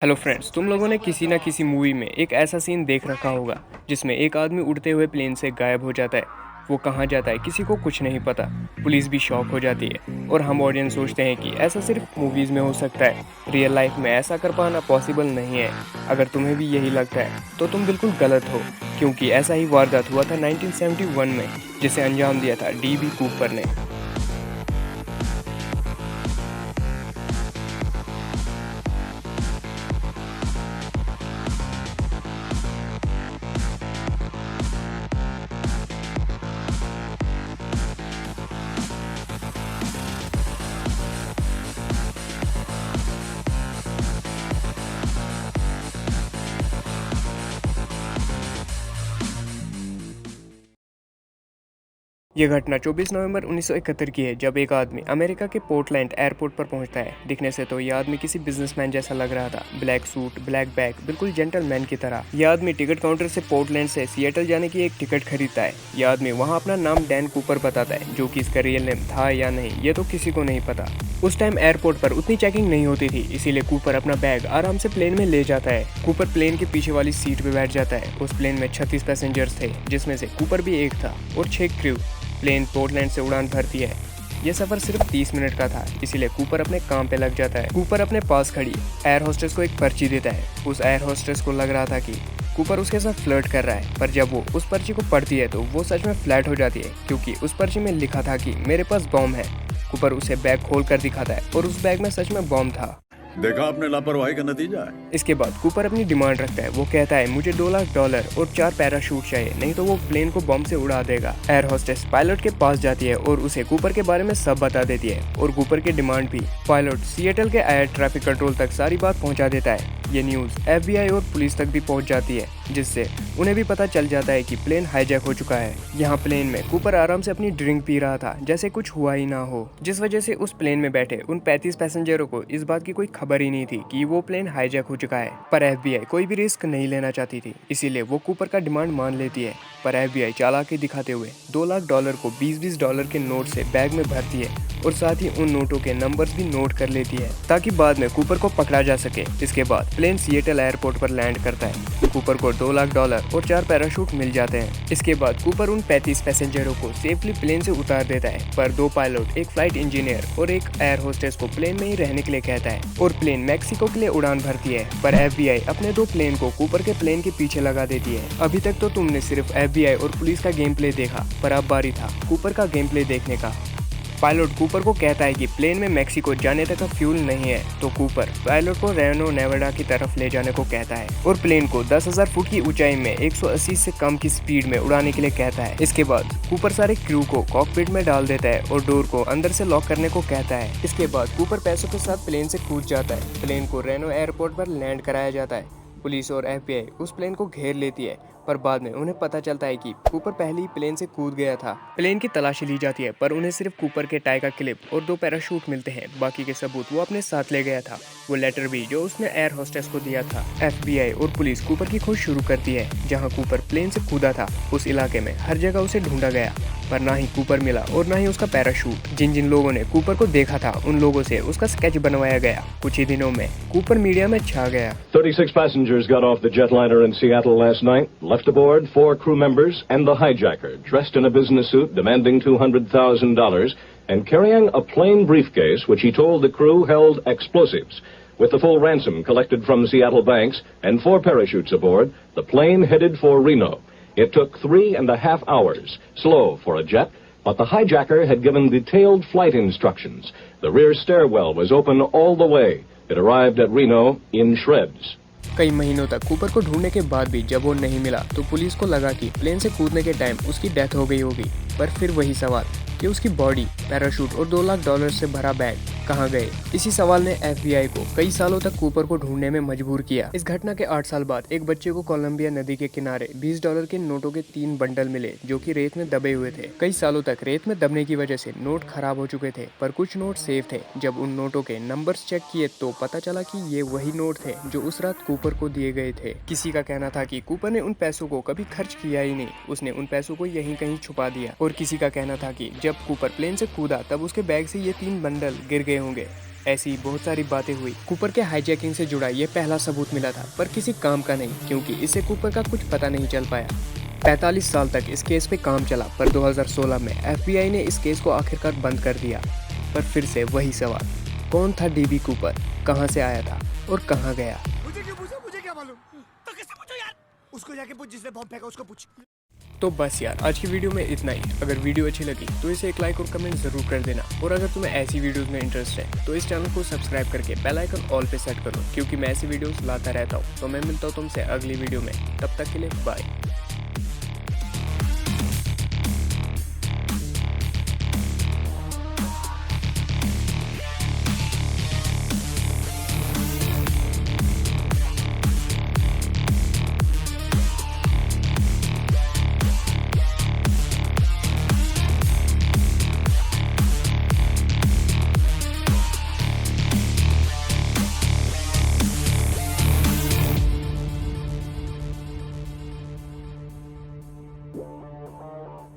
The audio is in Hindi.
हेलो फ्रेंड्स, तुम लोगों ने किसी ना किसी मूवी में एक ऐसा सीन देख रखा होगा जिसमें एक आदमी उड़ते हुए प्लेन से गायब हो जाता है। वो कहाँ जाता है किसी को कुछ नहीं पता। पुलिस भी शॉक हो जाती है और हम ऑडियंस सोचते हैं कि ऐसा सिर्फ मूवीज़ में हो सकता है, रियल लाइफ में ऐसा कर पाना पॉसिबल नहीं है। अगर तुम्हें भी यही लगता है तो तुम बिल्कुल गलत हो, क्योंकि ऐसा ही वारदात हुआ था 1971 में, जिसे अंजाम दिया था डी.बी. कूपर ने। यह घटना 24 नवंबर 1971 की है, जब एक आदमी अमेरिका के पोर्टलैंड एयरपोर्ट पर पहुंचता है। दिखने से तो यह आदमी किसी बिजनेसमैन जैसा लग रहा था। ब्लैक सूट, ब्लैक बैग, बिल्कुल जेंटलमैन की तरह। यह आदमी टिकट काउंटर से पोर्टलैंड से सिएटल जाने की एक टिकट खरीदता है। यह आदमी वहां अपना नाम डैन कूपर बताता है, जो कि इसका रियल नेम था या नहीं ये तो किसी को नहीं पता। उस टाइम एयरपोर्ट पर उतनी चेकिंग नहीं होती थी, इसीलिए कूपर अपना बैग आराम से प्लेन में ले जाता है। कूपर प्लेन के पीछे वाली सीट पे बैठ जाता है। उस प्लेन में 36 पैसेंजर्स थे, जिसमें से कूपर भी एक था, और 6 क्रू। प्लेन पोर्टलैंड से उड़ान भरती है। यह सफर सिर्फ 30 मिनट का था, इसीलिए कूपर अपने काम पे लग जाता है। कूपर अपने पास खड़ी एयर होस्टेस को एक पर्ची देता है। उस एयर होस्टेस को लग रहा था कि कूपर उसके साथ फ्लर्ट कर रहा है, पर जब वो उस पर्ची को पढ़ती है तो वो सच में फ्लैट हो जाती है, क्योंकि उस पर्ची में लिखा था कि मेरे पास बॉम्ब है। कूपर उसे बैग खोल कर दिखाता है और उस बैग में सच में बॉम्ब था। देखा आपने लापरवाही का नतीजा है। इसके बाद कूपर अपनी डिमांड रखता है। वो कहता है मुझे $2 लाख और 4 पैराशूट चाहिए, नहीं तो वो प्लेन को बम से उड़ा देगा। एयर होस्टेस पायलट के पास जाती है और उसे कूपर के बारे में सब बता देती है, और कूपर की डिमांड भी। पायलट सिएटल के एयर ट्रैफिक कंट्रोल तक सारी बात पहुंचा देता है। ये न्यूज़ FBI और पुलिस तक भी पहुंच जाती है, जिससे उन्हें भी पता चल जाता है कि प्लेन हाईजैक हो चुका है। यहाँ प्लेन में कूपर आराम से अपनी ड्रिंक पी रहा था, जैसे कुछ हुआ ही ना हो, जिस वजह से उस प्लेन में बैठे उन 35 पैसेंजरों को इस बात की कोई खबर ही नहीं थी कि वो प्लेन हाईजैक हो चुका है। पर FBI कोई भी रिस्क नहीं लेना चाहती थी, इसीलिए वो कूपर का डिमांड मान लेती है। पर FBI चालाकी दिखाते हुए $2 लाख को $20 के नोट से बैग में भरती है, और साथ ही उन नोटों के नंबर्स भी नोट कर लेती है, ताकि बाद में कूपर को पकड़ा जा सके। इसके बाद प्लेन सिएटल एयरपोर्ट पर लैंड करता है। कूपर को $2 लाख और 4 पैराशूट मिल जाते हैं। इसके बाद कूपर उन 35 पैसेंजरों को सेफली प्लेन से उतार देता है, पर 2 पायलट, एक फ्लाइट इंजीनियर और एक एयर होस्टेस को प्लेन में ही रहने के लिए कहता है, और प्लेन मैक्सिको के लिए उड़ान भरती है। पर FBI अपने 2 प्लेन को कूपर के प्लेन के पीछे लगा देती है। अभी तक तो तुमने सिर्फ FBI और पुलिस का गेम प्ले देखा, पर अब बारी था कूपर का गेम प्ले देखने का। पायलट कूपर को कहता है कि प्लेन में मैक्सिको जाने तक का फ्यूल नहीं है, तो कूपर पायलट को रेनो नेवाडा की तरफ ले जाने को कहता है, और प्लेन को 10,000 फुट की ऊंचाई में 180 से कम की स्पीड में उड़ाने के लिए कहता है। इसके बाद कूपर सारे क्रू को कॉकपिट में डाल देता है और डोर को अंदर से लॉक करने को कहता है। इसके बाद कूपर पैसों के साथ प्लेन से कूद जाता है। प्लेन को रेनो एयरपोर्ट पर लैंड कराया जाता है। पुलिस और FBI उस प्लेन को घेर लेती है, पर बाद में उन्हें पता चलता है कि कूपर पहले ही प्लेन से कूद गया था। प्लेन की तलाशी ली जाती है, पर उन्हें सिर्फ कूपर के टाई का क्लिप और 2 पैराशूट मिलते हैं। बाकी के सबूत वो अपने साथ ले गया था, वो लेटर भी जो उसने एयर होस्टेस को दिया था। FBI और पुलिस कूपर की खोज शुरू करती है। जहां कूपर प्लेन से कूदा था, उस इलाके में हर जगह उसे ढूंढा गया, पर ना ही कूपर मिला और ना ही उसका पैराशूट। जिन जिन लोगों ने कूपर को देखा था, उन लोगों से उसका स्केच बनवाया गया। कुछ ही दिनों में कूपर मीडिया में छा गया। 36 passengers got off the jetliner in Seattle last night, left aboard 4 crew members and the hijacker, dressed in a business suit, demanding $200,000 and carrying a plain briefcase which he told the crew held explosives. With the full ransom collected from Seattle banks and 4 parachutes aboard, the plane headed for Reno. It took 3.5 hours, slow for a jet, but the hijacker had given detailed flight instructions. The rear stairwell was open all the way. It arrived at Reno in shreds. कई महीनों तक कूपर को ढूंढने के बाद भी जब वो नहीं मिला, तो पुलिस को लगा कि प्लेन से कूदने के टाइम उसकी डेथ हो गई होगी। पर फिर वही सवाल कि उसकी बॉडी, पैराशूट और $2 लाख से भरा बैग कहाँ गए। इसी सवाल ने FBI को कई सालों तक कूपर को ढूंढने में मजबूर किया। इस घटना के 8 साल बाद एक बच्चे को कोलंबिया नदी के किनारे $20 के नोटों के 3 बंडल मिले, जो कि रेत में दबे हुए थे। कई सालों तक रेत में दबने की वजह से नोट खराब हो चुके थे, पर कुछ नोट सेफ थे। जब उन नोटों के नंबर्स चेक किए तो पता चला कि ये वही नोट थे जो उस रात कूपर को दिए गए थे। किसी का कहना था कि कूपर ने उन पैसों को कभी खर्च किया ही नहीं, उसने उन पैसों को यहीं कहीं छुपा दिया। और किसी का कहना था कि जब कूपर प्लेन से कूदा तब उसके बैग से ये 3 बंडल गिर गए होंगे। ऐसी बहुत सारी बातें हुई। कूपर के हाईजैकिंग से जुड़ा ये पहला सबूत मिला था, पर किसी काम का नहीं, क्योंकि इससे कूपर का कुछ पता नहीं चल पाया। 45 साल तक इस केस पे काम चला, पर 2016 में FBI ने इस केस को आखिरकार बंद कर दिया। पर फिर से वही सवाल, कौन था DB कूपर, कहाँ से आया था और कहाँ गया? मुझे क्यों पूछा? मुझे क्या मालूम? तो किससे पूछो यार? उसको जाके पूछ जिसने बॉम्ब फेंका, उसको पूछ। तो बस यार, आज की वीडियो में इतना ही। अगर वीडियो अच्छी लगी तो इसे एक लाइक और कमेंट जरूर कर देना, और अगर तुम्हें ऐसी वीडियोस में इंटरेस्ट है तो इस चैनल को सब्सक्राइब करके बेल आइकन ऑल पे सेट करो, क्योंकि मैं ऐसी वीडियोस लाता रहता हूँ। तो मैं मिलता हूँ तुमसे अगली वीडियो में, तब तक के लिए बाय।